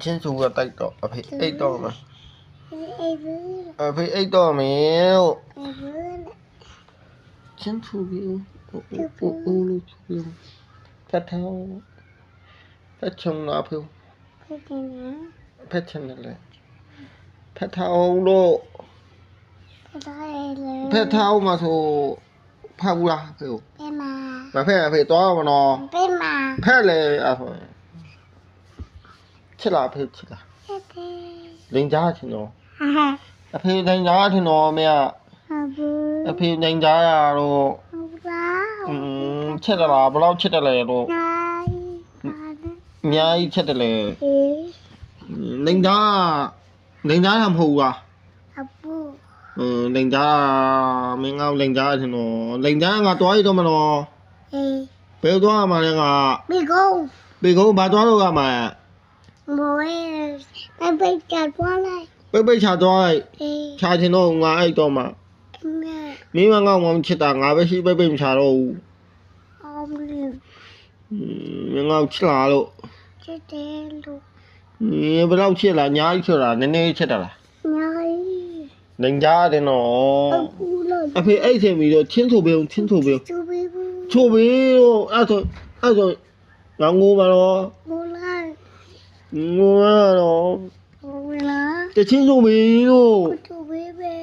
ချင်းစုကတိုက်တော့အဖေအိတ်တော့မှာ အေးဘူး အဖေအိတ်တော့မယ်လို့ အေးဘူး ချင်းစုပြီးအိုးလို့ပြောဖတ်ထောင်းဖတ်ချုံလာဖေ ဖြစ်တယ်နော် ဖတ်ချင်တယ်လေဖတ်ထောင်းလို့ ဖြစ်တယ်လေ ဖတ်ထောင်းမှာဆိုဖတ်ဘူးလားဖေ เป็นมา မဖက်အဖေတော့မနော် เป็นมา ဖက်လေအဲ့ဆိုချစ်လားဖေချစ်လား เฮ็ดเด้ လိန်ကြားချင်တော့ ฮ่าฮ่า အဖေလိန်ကြားချင်တော့မရ ฮาบู အဖေလိန်ကြားရတော့ ฮาบ้า ချစ်တယ်လားဘယ်လောက်ချစ်တယ်လဲတော့ ไงมา အများကြီးချစ်တယ်လေ เอ๊ะ လိန်ကြားတာမဟုတ်ဘူးလား ฮาบู လိန်ကြားမင်းကလိန်ကြားချင်တော့လိန်ကြားငါတွားရတော့မနော် เอ๊ะ ဘယ်သွားမှာလဲငါ มีกู ပေကုန်းဘာသွားလို့ကမှာ โมเอไปไปจัดว่าอะไร ပိတ်ချသွားလိုက် เอ๊ะ ချချင်တော့ငါအဲ့တော့မှာ แม่ မင်းမငေါ့ငေါ့ချစ်တာငါပဲရှိပိတ်မချတော့ဘူး ออมลืม မင်းငေါ့ချစ်လာလို့ เจ๊เด้ลูก ဘယ်လောက်ချစ်လားညာကြီးချစ်တာနည်းနည်းချစ်တာလား ไง လိန်ကြားတယ်နော် เอากูเลย အဖေအဲ့ချိန်ပြီးတော့ချင်းဆိုပေးအောင်ချင်းဆိုပေးအောင် จูบีบู ချို့ပြီးတော့အဲ့ဆိုငါငိုပါတော့ โมไล ငိုရတော့ โมเวลา တချင်းဆိုပြီးလို့ กูจูบีเบ้